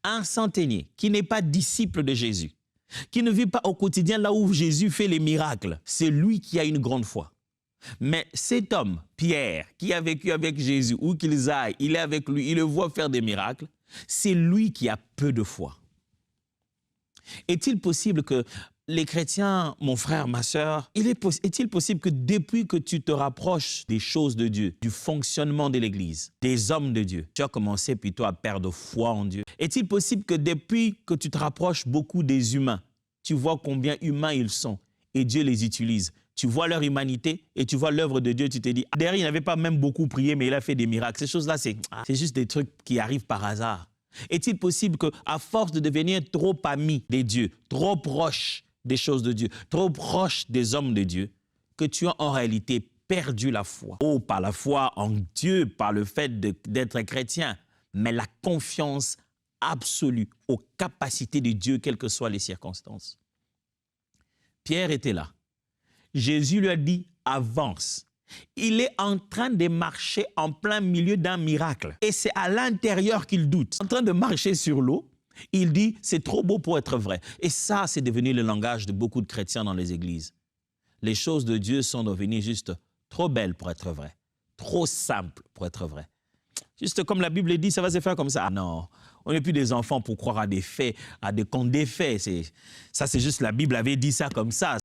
Un centenier qui n'est pas disciple de Jésus, qui ne vit pas au quotidien là où Jésus fait les miracles, c'est lui qui a une grande foi. Mais cet homme, Pierre, qui a vécu avec Jésus, où qu'il aille, il est avec lui, il le voit faire des miracles, c'est lui qui a peu de foi. Est-il possible que les chrétiens, mon frère, ma sœur, est-il possible que depuis que tu te rapproches des choses de Dieu, du fonctionnement de l'Église, des hommes de Dieu, tu as commencé plutôt à perdre foi en Dieu? Est-il possible que depuis que tu te rapproches beaucoup des humains, tu vois combien humains ils sont et Dieu les utilise? Tu vois leur humanité et tu vois l'œuvre de Dieu, tu te dis, derrière, il n'avait pas même beaucoup prié, mais il a fait des miracles. Ces choses-là, c'est juste des trucs qui arrivent par hasard. Est-il possible qu'à force de devenir trop amis des dieux, trop proche des choses de Dieu, trop proche des hommes de Dieu, que tu as en réalité perdu la foi? Oh, par la foi en Dieu, par le fait d'être chrétien, mais la confiance absolue aux capacités de Dieu, quelles que soient les circonstances. Pierre était là. Jésus lui a dit, avance. Il est en train de marcher en plein milieu d'un miracle. Et c'est à l'intérieur qu'il doute. En train de marcher sur l'eau, il dit, c'est trop beau pour être vrai. Et ça, c'est devenu le langage de beaucoup de chrétiens dans les églises. Les choses de Dieu sont devenues juste trop belles pour être vraies, trop simples pour être vraies. Juste comme la Bible dit, ça va se faire comme ça. Ah non, on n'est plus des enfants pour croire à des faits, à des contes des faits. Ça, c'est juste la Bible avait dit ça comme ça.